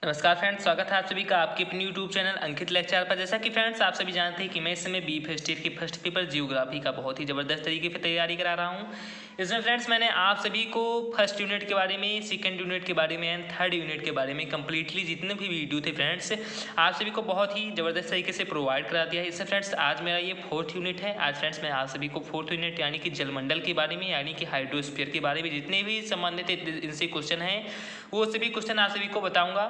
नमस्कार फ्रेंड्स, स्वागत है आप सभी का आपके अपने यूट्यूब चैनल अंकित लेक्चर पर। जैसा कि फ्रेंड्स आप सभी जानते हैं कि मैं इस समय बी फर्स्ट ईयर की फर्स्ट पेपर जियोग्राफी का बहुत ही ज़बरदस्त तरीके से तैयारी करा रहा हूं। इसमें फ्रेंड्स मैंने आप सभी को फर्स्ट यूनिट के बारे में, सेकंड यूनिट के बारे में एंड थर्ड यूनिट के बारे में कंप्लीटली जितने भी वीडियो थे फ्रेंड्स आप सभी को बहुत ही ज़बरदस्त तरीके से प्रोवाइड करा दिया है। इससे फ्रेंड्स आज मेरा ये फोर्थ यूनिट है। आज फ्रेंड्स मैं आप सभी को फोर्थ यूनिट यानी कि जलमंडल के बारे में, यानी कि हाइड्रोस्फीयर के बारे में जितने भी संबंधित इनसे क्वेश्चन हैं वो सभी क्वेश्चन आप सभी को बताऊँगा।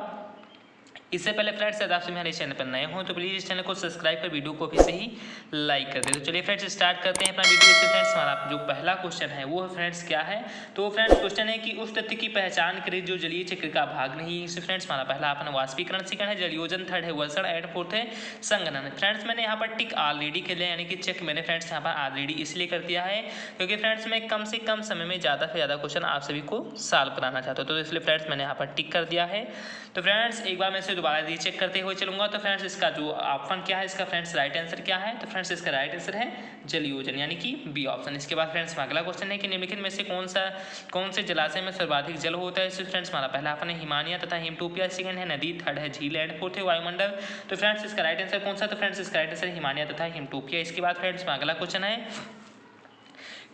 इससे पहले फ्रेंड्स यदि आप मेरे चैनल पर नए हो तो प्लीज़ इस चैनल को सब्सक्राइब कर वीडियो को फिर से ही लाइक कर दे। तो चलिए फ्रेंड्स स्टार्ट करते हैं अपना वीडियो। इससे फ्रेंड्स हमारा जो पहला क्वेश्चन है वो फ्रेंड्स क्या है, तो फ्रेंड्स क्वेश्चन है कि उस तथ्य की पहचान करें जो जलीय चक्र का भाग नहीं है। इससे फ्रेंड्स हमारा पहला अपना वाष्पीकरण, सेकंड है जलयोजन, थर्ड है वर्षण एंड फोर्थ है संघनन। फ्रेंड्स मैंने यहाँ पर टिक ऑलरेडी कर लिया, यानी कि चेक मैंने फ्रेंड्स यहाँ पर ऑलरेडी इसलिए कर दिया है क्योंकि फ्रेंड्स मैं कम से कम समय में ज़्यादा से ज़्यादा क्वेश्चन आप सभी को सॉल्व कराना चाहता हूँ, तो इसलिए फ्रेंड्स मैंने यहाँ पर टिक कर दिया है। तो फ्रेंड्स एक बार मैं इसे दोबारा रीचेक करते हुए चलूंगा। तो फ्रेंड्स इसका जो ऑप्शन क्या है, इसका फ्रेंड्स राइट आंसर क्या है, तो फ्रेंड्स इसका राइट आंसर है जलयोजन यानी कि बी ऑप्शन। इसके बाद फ्रेंड्स अगला क्वेश्चन है कि निम्नलिखित में से कौन से जलाशय में सर्वाधिक जल होता है। इससे फ्रेंड्स हमारा पहला ऑप्शन है हिमालय तथा हिमटोपिया, सेकंड है नदी, थर्ड है झील एंड फोर्थ है वायुमंडल। तो फ्रेंड्स इसका राइट आंसर कौन सा, तो फ्रेंड्स इसका राइट आंसर हिमालय तथा हिमटोपिया। इसके बाद फ्रेंड्स अगला क्वेश्चन है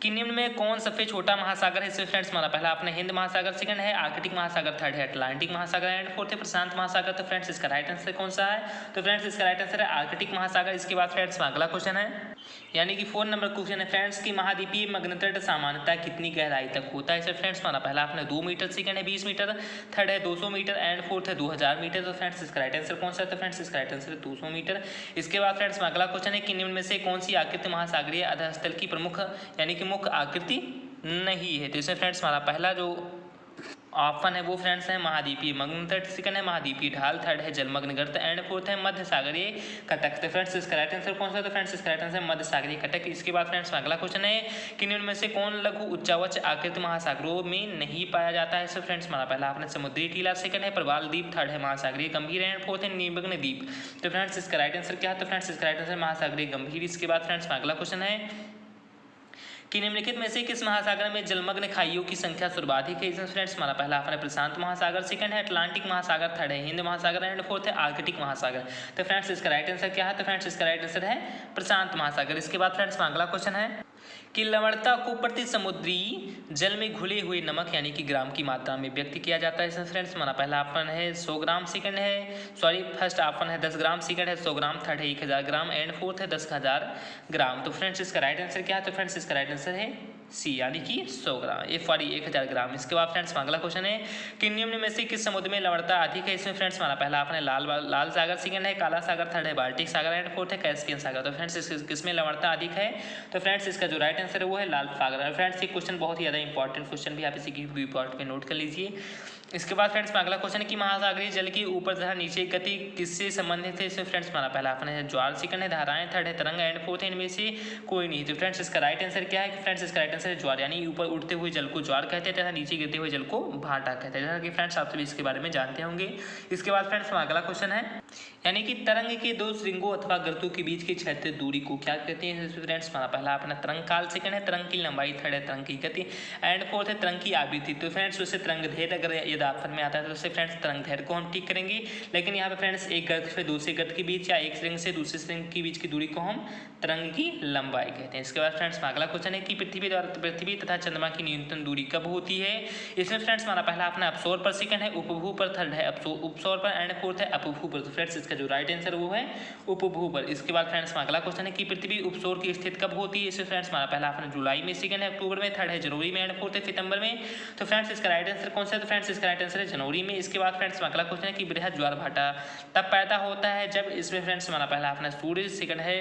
कि निम्न में कौन सबसे छोटा महासागर है। इससे फ्रेंड्स हमारा पहला अपना हिंद महासागर, सेकंड है आर्कटिक महासागर, थर्ड है अटलांटिक महासागर एंड फोर्थ है प्रशांत महासागर। तो फ्रेंड्स इसका राइट आंसर कौन सा है, तो फ्रेंड्स इसका राइट आंसर है आर्कटिक महासागर। इसके बाद फ्रेंड्स अगला क्वेश्चन है यानी कि 4 नंबर क्वेश्चन है फ्रेंड्स की महाद्वीपीय मग्न तट सामान्यतः कितनी गहराई तक होता है। इससे फ्रेंड्स हमारा पहला अपना 2 मीटर, सेकंड है 20 मीटर, थर्ड है 200 मीटर एंड फोर्थ है 2000 मीटर। तो फ्रेंड्स इसका राइट आंसर कौन सा है, तो फ्रेंड्स इसका राइट आंसर है 200 मीटर। इसके बाद फ्रेंड्स अगला क्वेश्चन है कि निम्न में से कौन सी आकृति महासागरीय अधःस्थल की प्रमुख यानी कि मुख्य आकृति नहीं है। तो इसमें फ्रेंड्स हमारा पहला जो ऑप्शन है वो फ्रेंड्स है महाद्वीपीय मग्न तट, सेकंड है महाद्वीपीय ढाल, थर्ड है जलमग्न गर्त एंड फोर्थ है मध्य सागरीय कटक। तो फ्रेंड्स इसका राइट आंसर कौन सा है, तो फ्रेंड्स इसका राइट आंसर मध्य सागरीय कटक। इसके बाद फ्रेंड्स अगला क्वेश्चन है कि निम्न में से कौन लघु उच्चावच आकृति महासागरों में नहीं पाया जाता है। सो फ्रेंड्स हमारा पहला आपने समुद्री टीला, सेकंड है प्रवाल द्वीप, थर्ड है महासागरीय गंभीर एंड फोर्थ है निमग्न द्वीप। तो फ्रेंड्स इसका राइट आंसर क्या है, तो फ्रेंड्स इसका राइट आंसर महासागरीय गंभीर। इसके बाद फ्रेंड्स अगला क्वेश्चन है कि निम्नलिखित में से किस महासागर में जलमग्न खाइयों की संख्या सर्वाधिक है। इसमें फ्रेंड्स हमारा पहला ऑप्शन है प्रशांत महासागर, सेकंड है अटलांटिक महासागर, थर्ड है हिंद महासागर एंड फोर्थ है आर्कटिक महासागर। तो फ्रेंड्स इसका राइट आंसर क्या है, तो फ्रेंड्स इसका राइट आंसर है प्रशांत महासागर। इसके बाद फ्रेंड्स अगला क्वेश्चन है कि लवणता को प्रति समुद्री जल में घुले हुए नमक यानी कि ग्राम की मात्रा में व्यक्त किया जाता है। इसमें फ्रेंड्स हमारा पहला ऑप्शन है 100 ग्राम, सेकंड है फर्स्ट ऑप्शन है 10 ग्राम, सेकंड है 100 ग्राम, थर्ड है 1000 ग्राम एंड फोर्थ है 10,000 ग्राम। तो फ्रेंड्स इसका राइट आंसर क्या है, तो फ्रेंड्स इसका राइट आंसर है सी यानी कि 100 ग्राम 1000 ग्राम। इसके बाद फ्रेंड्स अगला क्वेश्चन है कि निम्न में से किस समुद्र में लवणता अधिक है। इसमें फ्रेंड्स हमारा पहला ऑप्शन है लाल सागर, सेकंड है काला सागर, थर्ड है बाल्टिक सागर एंड फोर्थ है कैस्पियन सागर। तो फ्रेंड्स किसमें लवणता अधिक है, तो फ्रेंड्स इसका जो राइट आंसर है वो है लाल सागर। फ्रेंड्स ये क्वेश्चन बहुत ही ज़्यादा इंपॉर्टेंट क्वेश्चन भी आप इसी की व्यू पार्ट में नोट कर लीजिए। इसके बाद फ्रेंड्स अगला क्वेश्चन है कि महासागरीय जल की ऊपर तथा नीचे गति किससे संबंधित है। इसमें फ्रेंड्स हमारा पहला ऑप्शन है ज्वार, सेकंड है धाराएं, थर्ड है तरंग एंड फोर्थ है इनमें से कोई नहीं। तो फ्रेंड्स इसका राइट आंसर क्या है, कि फ्रेंड्स इसका राइट आंसर है ज्वार, यानी ऊपर उठते हुए जल को ज्वार कहते हैं तथा नीचे गिरते हुए जल को भाटा कहते हैं, जैसा कि फ्रेंड्स आप सभी इसके बारे में जानते होंगे। इसके बाद फ्रेंड्स अगला क्वेश्चन है यानी कि तरंग के दो श्रृंगों अथवा गर्तों के बीच की क्षैतिज दूरी को क्या कहते हैं। फ्रेंड्स हमारा पहला अपना तरंग काल, सेकंड है तरंग की लंबाई, थर्ड है तरंग की गति एंड फोर्थ है तरंग की आवृत्ति। तो फ्रेंड्स उससे तरंग धैर्य अगर यदि ऑप्शन में आता है तो उससे फ्रेंड्स तरंग धैर्य को हम ठीक करेंगे, लेकिन यहाँ पे फ्रेंड्स एक गर्त से दूसरे गर्त के बीच या एक श्रृंग से दूसरे श्रृंग के बीच की दूरी को हम तरंग की लंबाई कहते हैं। इसके बाद फ्रेंड्स अगला क्वेश्चन है कि पृथ्वी तथा चंद्रमा की न्यूनतम दूरी कब होती है। इसमें फ्रेंड्स हमारा पहला अपना अपसौर पर, सेकंड है उपभू पर, थर्ड है उपसौर पर एंड फोर्थ है अपभू पर। तो फ्रेंड्स इसका जो राइट आंसर वो है उपभू पर। इसके बाद फ्रेंड्स अगला क्वेश्चन है कि पृथ्वी उपसौर की स्थिति कब होती है। इसमें फ्रेंड्स हमारा पहला अपना जुलाई में, सेकंड है अक्टूबर में, थर्ड है जनवरी में एंड फोर्थ है सितंबर में। तो फ्रेंड्स इसका राइट आंसर कौन सा है, तो फ्रेंड्स इसका राइट आंसर है जनवरी में। इसके बाद फ्रेंड्स अगला क्वेश्चन है कि बृहद ज्वार भाटा तब पैदा होता है जब, इसमें फ्रेंड्स हमारा पहला अपना सूर्य, सेकंड है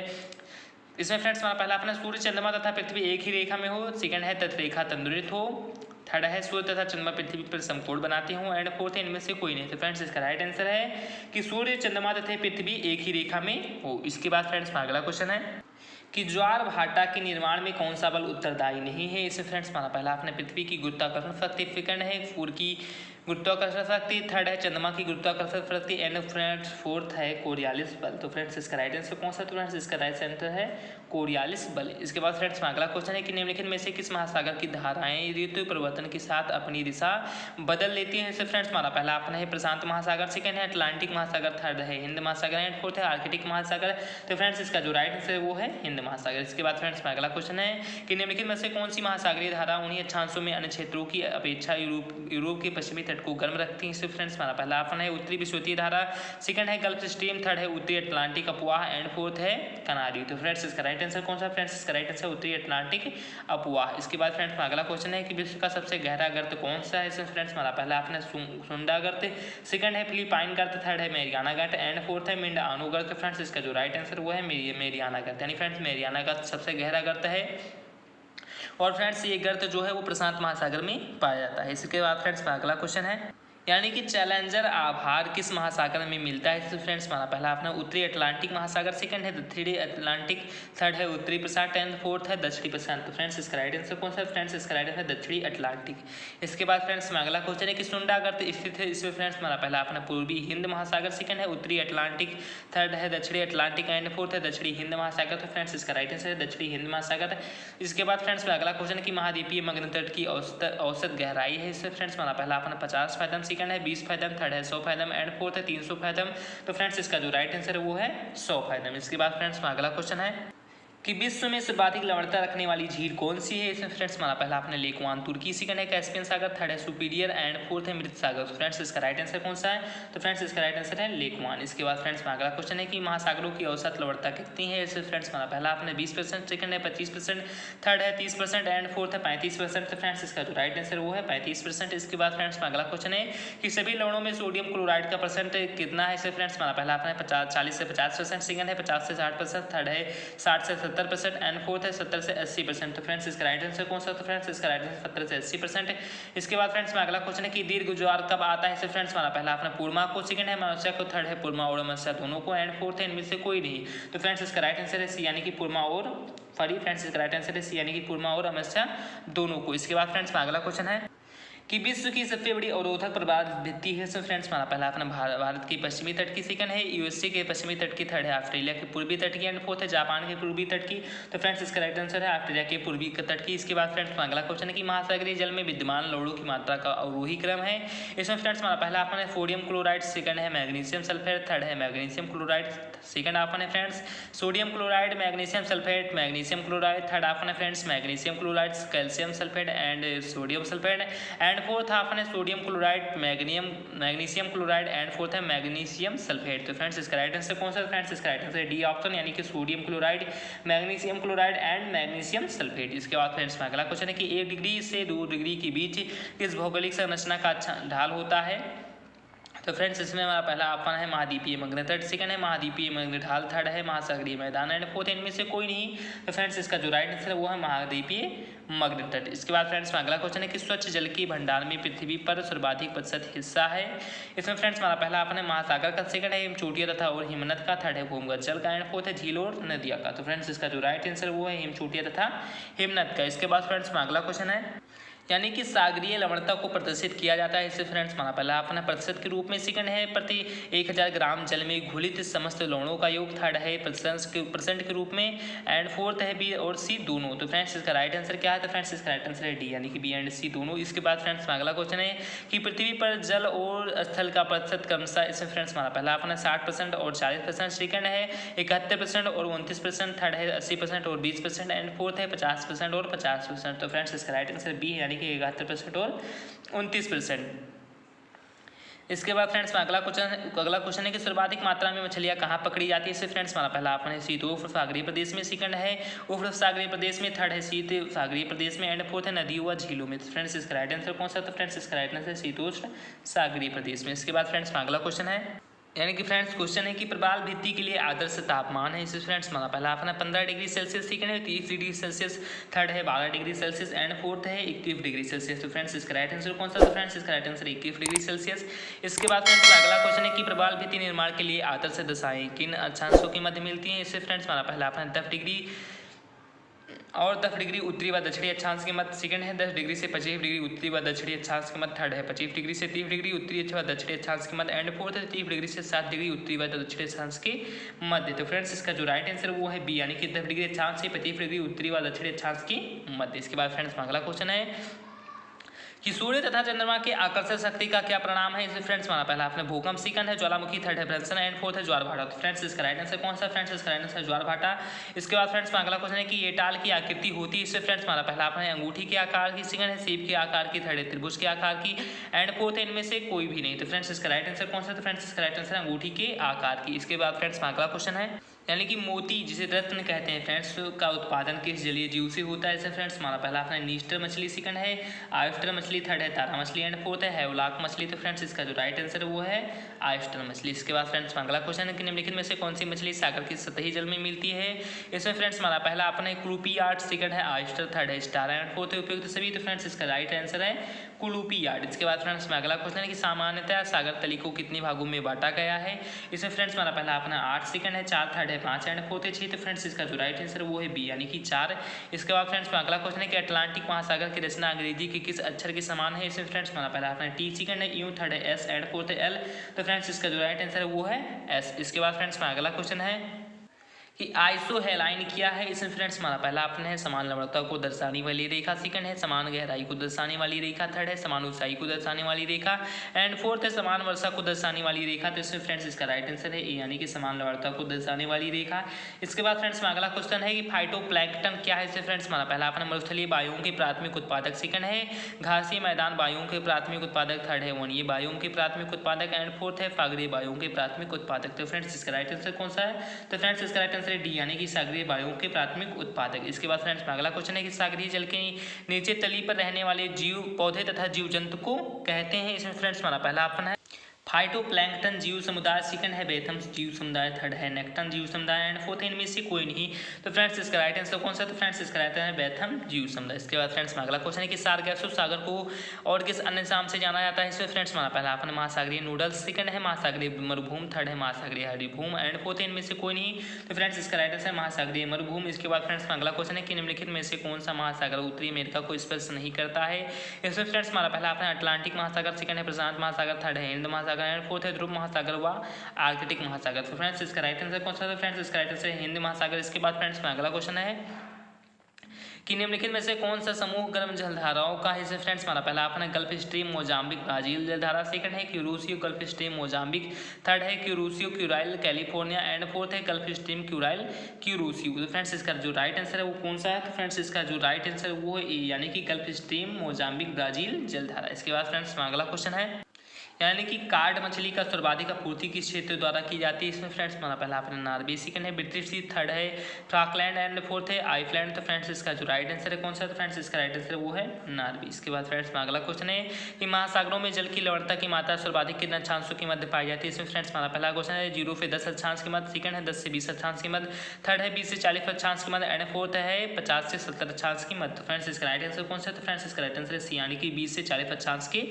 इसमें फ्रेंड्स हमारा पहला अपना सूर्य चंद्रमा तथा पृथ्वी एक ही रेखा में हो, सेकंड है तटरेखा तंदुरित हो, थर्ड है सूर्य तथा चंद्रमा पृथ्वी पर समकोण बनाते हों एंड फोर्थ है इनमें से कोई नहीं। तो फ्रेंड्स इसका राइट आंसर है कि सूर्य चंद्रमा तथा पृथ्वी एक ही रेखा में हो। इसके बाद फ्रेंड्स अगला क्वेश्चन है कि ज्वार भाटा के निर्माण में कौन सा बल उत्तरदायी नहीं है। इससे फ्रेंड्स हमारा पहला अपने पृथ्वी की गुरुत्वाकर्षण शक्ति, सेकंड है सूर्य की गुरुत्वाकर्षण शक्ति, थर्ड है चंद्रमा की गुरुत्वाकर्षण शक्ति, एंड फ्रेंड्स फोर्थ है कोरियालिस बल। तो फ्रेंड्स इसका राइट आंसर कौन सा? तो फ्रेंड्स इसका राइट आंसर है कोरियालिस बल। इसके बाद फ्रेंड्स अगला क्वेश्चन है कि निम्नलिखित में से किस महासागर की धाराएं ऋतु परिवर्तन के साथ अपनी दिशा बदल लेती हैं? इससे फ्रेंड्स हमारा पहला ऑप्शन है प्रशांत महासागर, सेकंड है अटलांटिक महासागर, थर्ड है हिंद महासागर एंड फोर्थ है आर्कटिक महासागर। तो फ्रेंड्स इसका जो राइट आंसर है वो है हिंद महासागर। इसके बाद फ्रेंड्स अगला क्वेश्चन है कि निम्नलिखित में से कौन सी महासागरीय धारा उन्हीं अक्षांशों में अन्य क्षेत्रों की अपेक्षा यूरोप के पश्चिमी तट को गर्म रखती है? फ्रेंड्स हमारा पहला ऑप्शन है उत्तरी विश्वतीय धारा, सेकंड है गल्फ स्ट्रीम, थर्ड है उत्तरी अटलांटिक अपवाह एंड फोर्थ है कनारी। तो फ्रेंड्स इसका राइट आंसर कौन सा? फ्रेंड्स इसका राइट आंसर उत्तरी अटलांटिक अपवाह। इसके बाद फ्रेंड्स अगला क्वेश्चन है कि विश्व का सबसे गहरा गर्त कौन सा है? इसमें फ्रेंड्स हमारा पहला ऑप्शन है सुंडा गर्त, सेकंड है फिलिपाइन गर्त, थर्ड है मेरियाना गर्त एंड फोर्थ है मिंडानो गर्त। फ्रेंड्स इसका जो राइट आंसर वो है मेरियाना गर्त, यानी फ्रेंड्स मेरियाना गर्त सबसे गहरा गर्त है और फ्रेंड्स ये गर्त जो है वो प्रशांत महासागर में पाया जाता है। इसके बाद फ्रेंड्स अगला क्वेश्चन है यानी कि चैलेंजर आभार किस महासागर में मिलता है? तो फ्रेंड्स हमारा पहला अपना उत्तरी अटलांटिक महासागर, सेकंड है दक्षिणी अटलांटिक, थर्ड है उत्तरी प्रशांत एंड फोर्थ है दक्षिणी प्रशांत। तो फ्रेंड्स इसका राइट आंसर कौन सा? फ्रेंड्स इसका राइट आंसर दक्षिणी अटलांटिक। इसके बाद फ्रेंड्स अगला क्वेश्चन है कि सुंडा गर्त स्थित है? इसमें फ्रेंड्स हमारा पहला अपना पूर्वी हिंद महासागर, सेकंड है उत्तरी अटलांटिक, थर्ड है दक्षिणी अटलांटिक एंड फोर्थ है दक्षिणी हिंद महासागर। तो फ्रेंड्स इसका राइट आंसर है दक्षिणी हिंद महासागर। इसके बाद फ्रेंड्स अगला क्वेश्चन है कि महाद्वीपीय मग्न तट की औसत गहराई है? इसमें फ्रेंड्स हमारा पहला अपना 50 फैथम, सेकंड है 20 फैथम, थर्ड है 100 फैथम एंड फोर्थ है 300 फैथम। तो फ्रेंड्स इसका जो राइट आंसर है वो है 100 फैथम। इसके बाद फ्रेंड्स अगला क्वेश्चन है कि विश्व में सर्वाधिक लवणता रखने वाली झील कौन सी है? इसमें फ्रेंड्स हमारा पहला आपने लेक वान तुर्की, सेकंड है कैस्पियन सागर, थर्ड है सुपीरियर एंड फोर्थ है मृत सागर। तो फ्रेंड्स इसका राइट आंसर कौन सा है? तो फ्रेंड्स इसका राइट आंसर है लेक वान। इसके बाद फ्रेंड्स अगला क्वेश्चन है कि महासागरों की औसत लवणता कितनी है? इसमें फ्रेंड्स हमारा पहला आपने 20%, सेकंड है 25%, थर्ड है 30% एंड फोर्थ है 35%। तो फ्रेंड्स इसका जो राइट आंसर वो है 35%। इसके बाद फ्रेंड्स अगला क्वेश्चन है कि सभी लवणों में सोडियम क्लोराइड का परसेंट कितना है? इसमें फ्रेंड्स हमारा पहला आपने 40 से 50%, सेकंड है 50 से 60%, थर्ड है 60 से 70% एंड फोर्थ है 70 से 80%। तो फ्रेंड्स इसका राइट आंसर कौन सा? तो फ्रेंड्स इसका राइट आंसर 70 से 80%। इसके बाद फ्रेंड्स अगला क्वेश्चन है कि दीर्घ ज्वार कब आता है? फ्रेंड्स हमारा पहला अपना पूर्णिमा को, सेकंड है अमावस्या को, थर्ड है पूर्णिमा और अमावस्या दोनों को एंड फोर्थ है इनमें से कोई नहीं। तो फ्रेंड्स इसका राइट आंसर है सी यानी कि पूर्णिमा और फ्रेंड्स इसका राइट आंसर है सी यानी कि पूर्णिमा और अमावस्या दोनों को। इसके बाद फ्रेंड्स अगला क्वेश्चन है कि विश्व की सबसे बड़ी अवरोधक प्रवाल भित्ति है? सो फ्रेंड्स हमारा पहला अपना भारत की पश्चिमी तट की, सेकंड है यूएसए के पश्चिमी तट की, थर्ड है ऑस्ट्रेलिया के पूर्वी तट की एंड फोर्थ है जापान के पूर्वी तट की। तो फ्रेंड्स इसका राइट आंसर है ऑस्ट्रेलिया के पूर्वी तट की। इसके बाद फ्रेंड्स अगला क्वेश्चन है कि महासागरीय जल में विद्यमान लवणों की मात्रा का अवरोही क्रम है? इसमें फ्रेंड्स हमारा पहला आपन है सोडियम क्लोराइड, सेकंड है मैग्नीशियम सल्फेट, थर्ड है मैग्नीशियम क्लोराइड, सेकंड आपन है friends sodium chloride, magnesium sulphate, magnesium chloride, third आपन है friends magnesium chloride, calcium sulphate and sodium sulphate and fourth आपन है sodium chloride, magnesium chloride and fourth है magnesium sulphate. तो friends इसका राइट आंसर कौन सा? फ्रेंड्स इसका राइट आंसर डी ऑप्शन यानी कि sodium chloride, magnesium chloride and magnesium sulphate. इसके बाद फ्रेंड्स अगला क्वेश्चन है कि 1 डिग्री से 2 डिग्री के बीच किस भौगोलिक संरचना का ढाल होता है? तो फ्रेंड्स इसमें हमारा पहला ऑप्शन है महाद्वीपीय मग्न तट, सेकंड है महाद्वीपीय मग्न ढाल, थर्ड है महासागरीय मैदान एंड फोर्थ इनमें से कोई नहीं। तो फ्रेंड्स इसका जो राइट आंसर है वो है महाद्वीपीय मग्न तट। इसके बाद फ्रेंड्स अगला क्वेश्चन है कि स्वच्छ जल की भंडार में पृथ्वी पर सर्वाधिक प्रतिशत हिस्सा है? इसमें फ्रेंड्स हमारा पहला ऑप्शन है महासागर का, सेकंड है हिमचोटिया तथा और हिमनद का, थर्ड है भूमिगत जल का एंड फोर्थ है झील और नदिया का। तो फ्रेंड्स इसका जो राइट आंसर वो है हिमचोटिया तथा हिमनद का। इसके बाद फ्रेंड्स अगला क्वेश्चन है यानी कि सागरीय लवणता को प्रदर्शित किया जाता है? इससे फ्रेंड्स हमारा पहला अपना प्रतिशत के रूप में, सेकंड है प्रति 1000 ग्राम जल में घुलित समस्त लवणों का योग, थर्ड है परसेंट के रूप में एंड फोर्थ है बी और सी दोनों। तो फ्रेंड्स इसका राइट आंसर क्या है? तो फ्रेंड्स इसका राइट आंसर है डी यानी कि बी एंड सी दोनों। इसके बाद फ्रेंड्स अगला क्वेश्चन है कि पृथ्वी पर जल और स्थल का प्रतिशत क्रमशः, इसमें फ्रेंड्स हमारा पहला अपना 60% और 40%, सेकंड है 71% और 29%, थर्ड है 80% और 20% एंड फोर्थ है 50% और 50%। तो फ्रेंड्स इसका राइट आंसर बी यानी 71% और 29%। इसके बाद फ्रेंड्स अगला क्वेश्चन है कि सर्वाधिक मात्रा में मछलियां कहाँ पकड़ी जाती है? इससे फ्रेंड्स हमारा पहला ऑप्शन है शीतोष्ण सागरीय प्रदेश में, सेकंड है उष्ण सागरीय प्रदेश में, थर्ड है शीत सागरीय प्रदेश में एंड फोर्थ है नदियों व झीलों में। फ्रेंड्स इसका राइट आंसर कौन सा? तो फ्रेंड्स इसका राइट आंसर शीतोष्ण सागरीय प्रदेश में। इसके बाद फ्रेंड्स अगला क्वेश्चन है यानी कि फ्रेंड्स क्वेश्चन है कि प्रवाल भित्ति के लिए आदर्श तापमान है? इससे फ्रेंड्स हमारा पहला अपना 15 डिग्री सेल्सियस, सेकंड है 30 डिग्री सेल्सियस, थर्ड है 12 डिग्री सेल्सियस एंड फोर्थ है 21 डिग्री सेल्सियस। तो फ्रेंड्स इसका राइट आंसर कौन सा? तो फ्रेंड्स इसका राइट आंसर 21 डिग्री सेल्सियस। इसके बाद फ्रेंड्स अगला क्वेश्चन है कि प्रवाल भित्ति निर्माण के लिए आदर्श दशाएं किन अक्षांशों के मध्य मिलती हैं? इससे फ्रेंड्स हमारा पहला अपना 10 डिग्री और 10 डिग्री उत्तरी व दक्षिणी अक्षांश के मध्य सेकंड है 10 डिग्री से 25 डिग्री उत्तरी व दक्षिणी अक्षांश के मध्य थर्ड है 25 डिग्री से 30 डिग्री उत्तरी व दक्षिणी अक्षांश के मध्य एंड फोर्थ है 30 डिग्री से 7 डिग्री उत्तरी व दक्षिणी अक्षांश के मध्य। तो फ्रेंड्स इसका जो राइट आंसर वो है बी, यानी कि 10 डिग्री अक्षांश से 25 डिग्री उत्तरी व दक्षिणी अक्षांश के मध्य। इसके बाद फ्रेंड्स अगला क्वेश्चन है कि सूर्य तथा चंद्रमा के आकर्षण शक्ति का क्या परिणाम है। इसमें फ्रेंड्स हमारा पहला आपने भूकंप, सेकंड है ज्वालामुखी, थर्ड है भ्रंशन एंड फोर्थ है ज्वार भाटा। तो फ्रेंड्स इसका राइट आंसर कौन सा? फ्रेंड्स इसका राइट आंसर ज्वार भाटा। इसके बाद फ्रेंड्स अगला क्वेश्चन है कि ये टाल की आकृति होती है। इससे फ्रेंड्स हमारा पहला आपने अंगूठी के आकार की, सेकंड है सेब के आकार की, थर्ड है त्रिभुज के आकार की एंड फोर्थ है इनमें से कोई भी नहीं। तो फ्रेंड्स इसका राइट आंसर कौन सा? तो फ्रेंड्स इसका राइट आंसर अंगूठी के आकार की। इसके बाद फ्रेंड्स अगला क्वेश्चन है यानी कि मोती जिसे रत्न कहते हैं फ्रेंड्स का उत्पादन किस जलीय जीव से होता है। ऐसे फ्रेंड्स हमारा पहला अपना नीस्टर मछली, सेकंड है ऑयस्टर मछली, थर्ड है तारा मछली एंड फोर्थ है हेवलाक मछली। तो फ्रेंड्स इसका जो राइट आंसर है वो है ऑयस्टर मछली। इसके बाद फ्रेंड्स अगला क्वेश्चन है कि निम्नलिखित में से कौन सी मछली सागर के सतही जल में मिलती है। इसमें फ्रेंड्स हमारा पहला अपना क्रूपियार्ड, सेकंड है ऑयस्टर, थर्ड है स्टार एंड फोर्थ है उपयुक्त सभी। तो फ्रेंड्स इसका राइट आंसर है क्रूपियार्ड। इसके बाद फ्रेंड्स अगला क्वेश्चन है कि सामान्यतः सागर तली को कितने भागों में बांटा गया है। इसमें फ्रेंड्स हमारा पहला अपना 8, सेकंड है 4, थर्ड है 5 एंड फोर्थ है 6। तो फ्रेंड्स इसका जो राइट आंसर वो है बी, यानी कि 4। इसके बाद फ्रेंड्स अगला क्वेश्चन है कि अटलांटिक महासागर की रचना अंग्रेजी के किस अक्षर के समान है। इसमें फ्रेंड्स हमारा पहला अपना टी, सेकंड है यू, थर्ड है एस एंड फोर्थ है एल। तो फ्रेंड्स इसका जो राइट आंसर है वो है एस। इसके बाद फ्रेंड्स अगला क्वेश्चन है कि आइसोहेलाइन क्या है। इसमें फ्रेंड्स हमारा पहला आपने है समान लवणता को दर्शाने वाली रेखा, सेकंड है समान गहराई को दर्शाने वाली रेखा, थर्ड है समान ऊंचाई को दर्शाने वाली रेखा एंड फोर्थ है समान वर्षा को दर्शाने वाली रेखा। तो इसमें फ्रेंड्स इसका राइट आंसर है ए, यानी कि समान लवणता को दर्शाने वाली रेखा। इसके बाद फ्रेंड्स अगला क्वेश्चन है कि फाइटोप्लैंक्टन क्या है। इसमें फ्रेंड्स हमारा पहला अपना मरुस्थलीय वायुओं के प्राथमिक उत्पादक, सेकंड है घासीय मैदान वायुओं के प्राथमिक उत्पादक, थर्ड है वनीय वायुओं के प्राथमिक उत्पादक एंड फोर्थ है सागरीय वायुओं के प्राथमिक उत्पादक। तो फ्रेंड्स इसका राइट आंसर कौन सा है? तो फ्रेंड्स इसका राइट आंसर है डी, यानी कि सागरीय वायुओं के प्राथमिक उत्पादक। इसके बाद फ्रेंड्स अगला क्वेश्चन है कि सागरीय जल के नीचे तली पर रहने वाले जीव, पौधे तथा जीव जंतु को कहते हैं। इसमें फ्रेंड्स हमारा पहला ऑप्शन है फाइटोप्लैंक्टन जीव समुदाय, सेकंड है बेथम जीव समुदाय, थर्ड है नेक्टन जीव समुदाय एंड फोर्थ इनमें से कोई नहीं। तो फ्रेंड्स इसका राइट आंसर कौन सा? तो फ्रेंड्स इसका राइट आंसर है बेथम जीव समुदाय। इसके बाद फ्रेंड्स अगला क्वेश्चन है कि सारगैसो सागर को और किस अन्य नाम से जाना जाता है। इसमें फ्रेंड्स हमारा पहला अपन महासागरीय नूडल्स, सेकंड है महासागरीय मरुभूमि, थर्ड है महासागरीय हरिभूमि एंड फोर्थ इनमें से कोई नहीं। तो फ्रेंड्स इसका राइट आंसर है महासागरीय मरुभूमि। इसके बाद फ्रेंड्स अगला क्वेश्चन है कि निम्नलिखित में से कौन सा महासागर उत्तरी अमेरिका को स्पर्श नहीं करता है। इसमें फ्रेंड्स हमारा पहला अपना अटलांटिक महासागर, सेकंड है प्रशांत महासागर, थर्ड है हिंद महासागर एंड फोर्थ है ध्रुव महासागर व आर्कटिक महासागर। तो फ्रेंड्स इसका राइट आंसर कौन सा? तो फ्रेंड्स इसका राइट आंसर है हिंद महासागर। इसके बाद फ्रेंड्स अगला क्वेश्चन है कि निम्नलिखित में से कौन सा समूह गर्म जलधाराओं का है। फ्रेंड्स हमारा पहला अपना गल्फ स्ट्रीम मोजाम्बिक ब्राजील जलधारा, सेकंड है Kuroshio Gulf Stream Mozambique, third है Kuroshio Kurile California and fourth है गल्फ स्ट्रीम क्यूराइल क्यूरोसियो। तो फ्रेंड्स इसका जो राइट आंसर है वो कौन सा है? तो फ्रेंड्स इसका जो राइट आंसर वो है ए, यानी कि गल्फ स्ट्रीम मोजाम्बिक ब्राजील जलधारा। इसके बाद फ्रेंड्स अगला क्वेश्चन है यानी कि कार्ड मछली का सर्वाधिक आपूर्ति किस क्षेत्र द्वारा की जाती है। इसमें फ्रेंड्स हमारा पहला अपना नॉर्वे, सेकंड है ब्रिटिश सी, थर्ड है फ्राकलैंड एंड फोर्थ है आइसलैंड। तो फ्रेंड्स इसका जो राइट आंसर है कौन सा? तो फ्रेंड्स इसका राइट आंसर वो है नॉर्वे। इसके बाद फ्रेंड्स अगला क्वेश्चन है कि महासागरों में जल की लवणता की मात्रा सर्वाधिक कितने अक्षांशों के मध्य पाई जाती है। इसमें फ्रेंड्स हमारा पहला क्वेश्चन है 0 से 10 अक्षांश के मध्य, सेकंड है 10 से 20 अक्षांश के मध्य, थर्ड है 20 से 40 अक्षांश के मध्य एंड फोर्थ है 50 से 70 अक्षांश के मध्य। तो फ्रेंड्स इसका राइट आंसर कौन सा? तो फ्रेंड्स इसका राइट आंसर है सी, यानी कि 20 से 40 अक्षांश के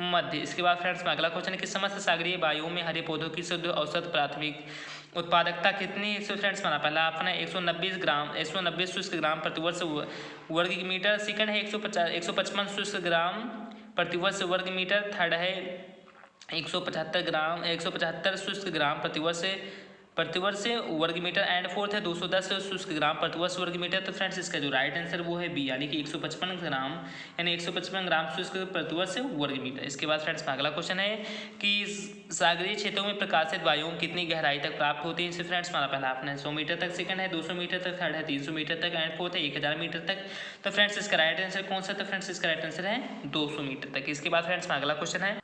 मध्य। इसके बाद फ्रेंड्स अगला क्वेश्चन है कि समस्त सागरीय वायुओं में हरे पौधों की शुद्ध औसत प्राथमिक उत्पादकता कितनी है। फ्रेंड्स हमारा पहला अपना 190 शुष्क ग्राम प्रति वर्ष वर्ग मीटर, सेकंड है 155 शुष्क ग्राम प्रति वर्ष वर्ग मीटर, थर्ड है 175 शुष्क ग्राम प्रतिवर्ष वर्ग मीटर एंड फोर्थ है 210 शुष्क ग्राम प्रतिवर्ष वर्ग मीटर। तो फ्रेंड्स इसका जो राइट आंसर वो है बी, यानी कि 155 ग्राम यानी 155 ग्राम शुष्क प्रतिवर्ष वर्ग मीटर। इसके बाद फ्रेंड्स अगला क्वेश्चन है कि सागरीय क्षेत्रों में प्रकाशित वायुओं कितनी गहराई तक प्राप्त होती है। इससे फ्रेंड्स हमारा पहला अपना 100 मीटर तक, सेकंड है 200 मीटर तक, थर्ड है 300 मीटर तक एंड फोर्थ है 1000 मीटर तक। तो फ्रेंड्स इसका राइट आंसर कौन सा? तो फ्रेंड्स इसका राइट आंसर है 200 मीटर तक। इसके बाद फ्रेंड्स अगला क्वेश्चन है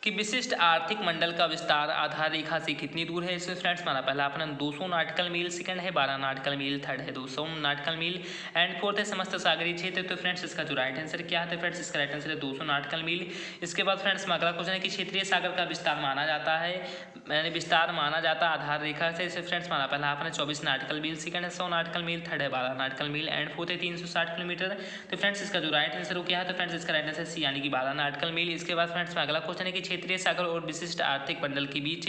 कि विशिष्ट आर्थिक मंडल का विस्तार आधार रेखा से कितनी दूर है। इसमें फ्रेंड्स हमारा पहला अपना 200 नॉटिकल मील, सेकंड है 12 नॉटिकल मील, थर्ड है 200 नॉटिकल मील एंड फोर्थ है समस्त सागरीय क्षेत्र। तो फ्रेंड्स इसका जो राइट आंसर क्या है? तो फ्रेंड्स इसका राइट आंसर है 200 नॉटिकल मील। इसके बाद फ्रेंड्स अगला क्वेश्चन है कि क्षेत्रीय सागर का विस्तार माना जाता है, यानी विस्तार माना जाता आधार रेखा से। इसे फ्रेंड्स हमारा पहला अपना 24 नॉटिकल मील, सेकंड है 100 नॉटिकल मील, थर्ड है 12 नॉटिकल मील एंड फोर्थ है 360 किलोमीटर। तो फ्रेंड्स इसका जो राइट आंसर वो क्या है? तो फ्रेंड्स इसका राइट आंसर सी, यानी कि 12 नॉटिकल मील। इसके बाद फ्रेंड्स अगला क्वेश्चन है कि क्षेत्रीय सागर और विशिष्ट आर्थिक मंडल के बीच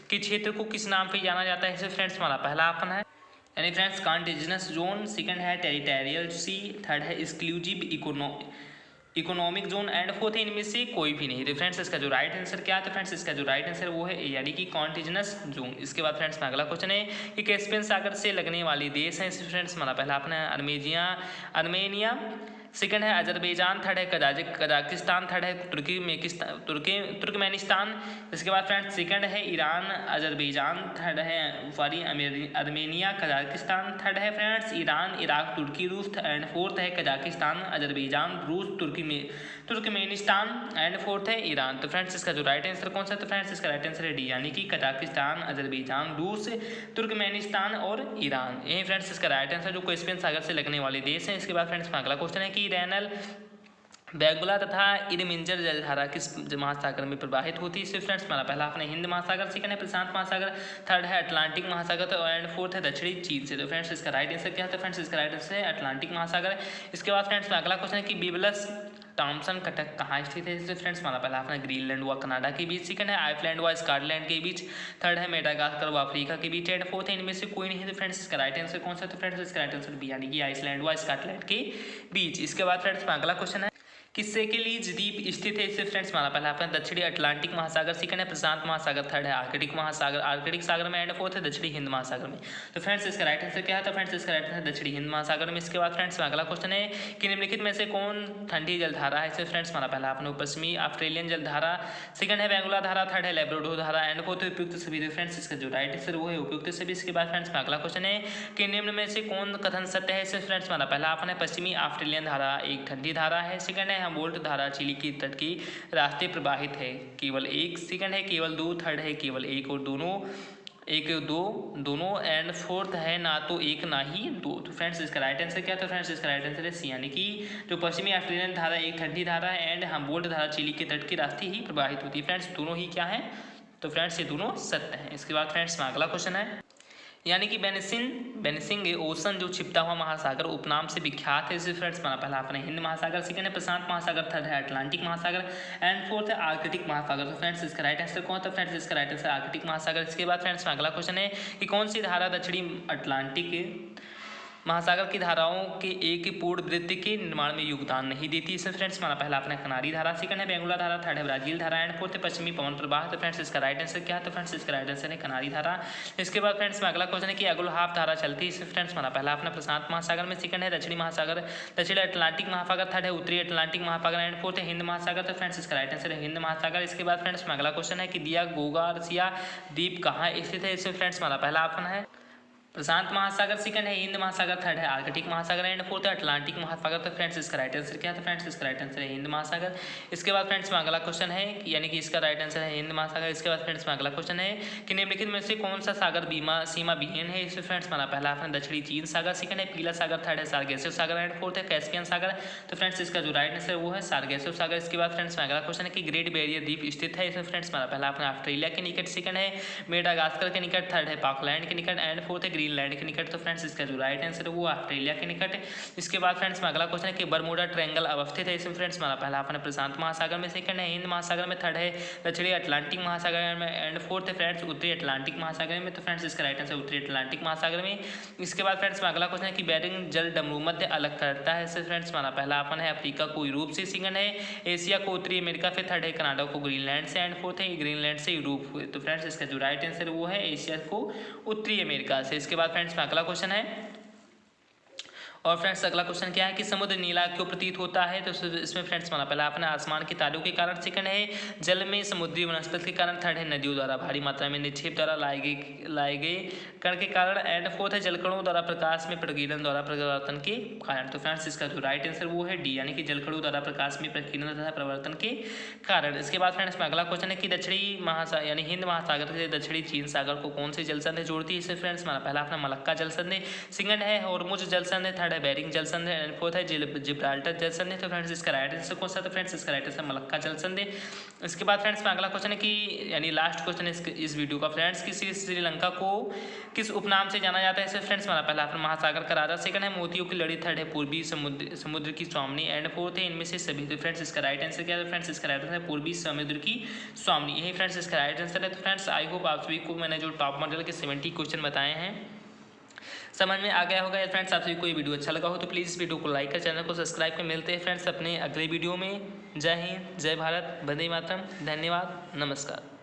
के क्षेत्र को किस नाम से जाना जाता है। इसे फ्रेंड्स हमारा पहला ऑप्शन है यानी फ्रेंड्स कॉन्टिजिनस जोन, सेकंड है टेरिटोरियल सी, थर्ड है exclusive economic zone and fourth है इनमें से कोई भी नहीं। तो फ्रेंड्स इसका जो राइट आंसर क्या है, तो फ्रेंड्स इसका जो राइट आंसर वो है ए, यानी कि कॉन्टिजिनस जोन। इसके बाद फ्रेंड्स अगला क्वेश्चन है कि कैस्पियन सागर से लगने वाले देश हैं। इसमें फ्रेंड्स हमारा पहला अपना आर्मेनिया, सेकंड है अजरबैजान, थर्ड है कजाकिस्तान, थर्ड है तुर्कमेनिस्तान। इसके बाद फ्रेंड्स सेकंड है ईरान, अजरबैजान, थर्ड है आर्मेनिया, कजाकिस्तान, थर्ड है फ्रेंड्स ईरान, इराक, तुर्की, रूस एंड फोर्थ है कजाकिस्तान, अजरबैजान, रूस, तुर्कमेनिस्तान एंड फोर्थ है ईरान। तो फ्रेंड्स इसका जो राइट आंसर कौन सा है, तो फ्रेंड्स इसका राइट आंसर है डी, यानी कि कजाकिस्तान, अजरबैजान, रूस, तुर्कमेनिस्तान और ईरान। यही फ्रेंड्स इसका राइट आंसर जो कैस्पियन सागर से लगने वाले देश हैं। इसके बाद फ्रेंड्स अगला क्वेश्चन है कि रैनल, बेंगुला तथा इरमिंजर जलधारा किस महासागर में प्रवाहित होती है। इससे फ्रेंड्स हमारा पहला अपने हिंद महासागर, सेकंड है प्रशांत महासागर, थर्ड है अटलांटिक महासागर एंड फोर्थ है दक्षिणी चीन से। तो फ्रेंड्स इसका राइट आंसर क्या है, तो फ्रेंड्स इसका राइट आंसर है अटलांटिक महासागर। इसके बाद फ्रेंड्स अगला क्वेश्चन है कि बिबलस थॉम्सन कटक कहाँ स्थित है। इससे फ्रेंड्स हमारा पहला अपना ग्रीनलैंड व कनाडा के बीच, सेकंड है आइसलैंड व स्कॉटलैंड के बीच, थर्ड है मेडागास्कर व अफ्रीका के बीच एंड फोर्थ है इनमें से कोई नहीं है। तो फ्रेंड्स इसका राइट आंसर कौन सा है, तो फ्रेंड्स इसका राइट आंसर बी, यानी कि आइसलैंड व स्कॉटलैंड के बीच। इसके बाद फ्रेंड्स अगला क्वेश्चन है कि सेकेलीज द्वीप स्थित है। इससे फ्रेंड्स हमारा पहला अपना दक्षिणी अटलांटिक महासागर, सेकंड है प्रशांत महासागर, थर्ड है आर्कटिक महासागर, आर्कटिक सागर में एंड फोर्थ है दक्षिणी हिंद महासागर में। तो फ्रेंड्स इसका राइट आंसर क्या है, तो फ्रेंड्स इसका राइट आंसर दक्षिणी हिंद महासागर में। इसके बाद फ्रेंड्स अगला क्वेश्चन है कि निम्नलिखित में से कौन ठंडी जलधारा है। इससे फ्रेंड्स हमारा पहला अपना पश्चिमी ऑस्ट्रेलियन जलधारा, सेकंड है बेंगुला धारा, थर्ड है लैब्राडोर धारा एंड फोर्थ है उपयुक्त सभी। तो फ्रेंड्स इसका जो राइट आंसर वो है उपयुक्त सभी। इसके बाद फ्रेंड्स अगला क्वेश्चन है कि निम्न में से कौन कथन सत्य है। इससे फ्रेंड्स हमारा पहला अपना पश्चिमी ऑस्ट्रेलियन धारा एक ठंडी धारा है, सेकंड है हम्बोल्ट धारा चिली की तट की रास्ते प्रवाहित है केवल एक, सेकंड है केवल दो, थर्ड है केवल एक और दोनों एंड फोर्थ है ना तो एक ना ही दो। तो फ्रेंड्स इसका राइट आंसर क्या है, तो फ्रेंड्स इसका राइट आंसर है सी, यानी कि जो पश्चिमी ऑस्ट्रेलियन धारा एक ठंडी धारा है एंड हम्बोल्ट धारा चिली के तट के रास्ते ही प्रवाहित होती है। फ्रेंड्स दोनों ही क्या है, तो फ्रेंड्स ये दोनों सत्य हैं। इसके बाद फ्रेंड्स अगला क्वेश्चन है यानी कि बेनिसिंग ओशन जो छिपता हुआ महासागर उपनाम से विख्यात है। इसे फ्रेंड्स हमारा पहला अपने हिंद महासागर, सेकंड है प्रशांत महासागर, थर्ड है अटलांटिक महासागर एंड फोर्थ है आर्कटिक महासागर। तो फ्रेंड्स इसका राइट आंसर कौन था, फ्रेंड्स इसका राइट आंसर आर्कटिक महासागर। इसके बाद फ्रेंड्स अगला क्वेश्चन है कि कौन सी धारा दक्षिणी अटलांटिक महासागर की धाराओं के एक पूर्ण वृत्त के निर्माण में योगदान नहीं देती। इसमें फ्रेंड्स हमारा पहला अपना कनारी धारा, सेकंड है बेंगुला धारा, थर्ड है ब्राजील धारा एंड फोर्थ है पश्चिमी पवन प्रवाह। तो फ्रेंड्स इसका राइट आंसर क्या है, तो फ्रेंड्स इसका राइट आंसर है कनारी धारा। इसके बाद फ्रेंड्स अगला क्वेश्चन है कि अगुलहाफ धारा चलती है। इसमें फ्रेंड्स हमारा पहला अपना प्रशांत महासागर में, सेकंड है दक्षिणी महासागर, दक्षिणी अटलांटिक महासागर, थर्ड है उत्तरी अटलांटिक महासागर एंड फोर्थ है हिंद महासागर। तो फ्रेंड्स इसका राइट आंसर है हिंद महासागर। इसके बाद फ्रेंड्स अगला क्वेश्चन है कि दिया गोगार्सिया द्वीप कहाँ स्थित है। इसमें फ्रेंड्स हमारा पहला ऑप्शन है प्रशांत महासागर, सेकंड है हिंद महासागर, थर्ड है आर्कटिक महासागर एंड फोर्थ है अटलांटिक महासागर। तो फ्रेंड्स इसका राइट आंसर क्या है, तो फ्रेंड्स इसका राइट आंसर है हिंद महासागर। इसके बाद फ्रेंड्स अगला क्वेश्चन है यानी कि इसका राइट आंसर है हिंद महासागर। इसके बाद फ्रेंड्स अगला क्वेश्चन है कि निम्नलिखित में से कौन सा सागर सीमा विहीन है। इसमें फ्रेंड्स हमारा पहला ऑप्शन दक्षिणी चीन सागर, सेकंड है पीला सागर, थर्ड है सार्गेसिव सागर एंड फोर्थ है कैस्पियन सागर। तो फ्रेंड्स इसका जो राइट आंसर वो है सार्गेसिव सागर। इसके बाद फ्रेंड्स अगला क्वेश्चन है कि ग्रेट बैरियर द्वीप स्थित है। इसमें फ्रेंड्स हमारा पहला ऑप्शन ऑस्ट्रेलिया के निकट, सेकंड है मेडागास्कर के निकट, थर्ड है पाकलैंड के निकट एंड फोर्थ है ग्रीनलैंड के निकट। तो फ्रेंड्स इसका जो राइट आंसर है वो ऑस्ट्रेलिया के निकट है। इसके बाद फ्रेंड्स अगला क्वेश्चन है कि बरमूडा ट्रायंगल अवस्थित है। इसमें फ्रेंड्स हमारा पहला अपना प्रशांत महासागर में, सेकंड है हिंद महासागर में, थर्ड है दक्षिणी अटलांटिक महासागर में एंड फोर्थ है फ्रेंड्स उत्तरी अटलांटिक महासागर में। तो फ्रेंड्स इसका राइट आंसर उत्तरी अटलांटिक महासागर में। इसके बाद फ्रेंड्स अगला क्वेश्चन है कि बेरिंग जल डमरू मध्य अलग करता है। इससे फ्रेंड्स हमारा पहला अपन है अफ्रीका को यूरोप से, सेकंड है एशिया को उत्तरी अमेरिका, फिर थर्ड है कनाडा को ग्रीनलैंड से एंड फोर्थ है ग्रीनलैंड से यूरोप हुए। तो फ्रेंड्स इसका जो राइट आंसर वो है एशिया को उत्तरी अमेरिका से। इसके बाद फ्रेंड्स अगला क्वेश्चन है और फ्रेंड्स अगला क्वेश्चन क्या है कि समुद्र नीला क्यों प्रतीत होता है। तो इसमें फ्रेंड्स हमारा पहला अपना आसमान के तारों के कारण, सेकंड है जल में समुद्री वनस्पति के कारण, थर्ड है नदियों द्वारा भारी मात्रा में निक्षेप द्वारा लाए गए कण के कारण एंड फोर्थ है जलकणों द्वारा प्रकाश में प्रकीर्णन द्वारा परिवर्तन के कारण। तो फ्रेंड्स इसका जो राइट आंसर वो है डी, यानी कि जलकणों द्वारा प्रकाश में प्रकीर्णन तथा परिवर्तन के कारण। इसके बाद फ्रेंड्स अगला क्वेश्चन है कि दक्षिणी महासागर यानी हिंद महासागर से दक्षिणी चीन सागर को कौन सी जलसंधि जोड़ती है। इससे फ्रेंड्स हमारा पहला अपना मलक्का जलसंधि, सेकंड है हॉर्मुज जलसंधि, थर्ड है बेरिंग जलसंधि एंड फोर्थ है जिब्राल्टर जलसंधि। तो फ्रेंड्स इसका राइट आंसर कौन सा, तो फ्रेंड्स इसका राइट आंसर मलक्का जलसंधि। इसके बाद फ्रेंड्स अगला क्वेश्चन है कि यानी लास्ट क्वेश्चन है इस वीडियो का फ्रेंड्स कि श्रीलंका को किस उपनाम से जाना जाता है। इससे फ्रेंड्स हमारा पहला अपना महासागर का राजा, सेकंड है मोतियों की लड़ी, थर्ड है पूर्वी समुद्र की स्वामिनी एंड फोर्थ है इनमें से सभी। तो फ्रेंड्स इसका राइट आंसर क्या है, तो फ्रेंड्स इसका राइट आंसर पूर्वी समुद्र की स्वामिनी, यही फ्रेंड्स इसका राइट आंसर है। तो फ्रेंड्स आई होप आप सभी को मैंने जो टॉप मॉडल के 70 क्वेश्चन बताए हैं समझ में आ गया होगा फ्रेंड्स। आप सभी को ये वीडियो अच्छा लगा हो तो प्लीज़ इस वीडियो को लाइक कर, चैनल को सब्सक्राइब कर। मिलते हैं फ्रेंड्स अपने अगले वीडियो में। जय हिंद, जय भारत, वंदे मातरम। धन्यवाद, नमस्कार।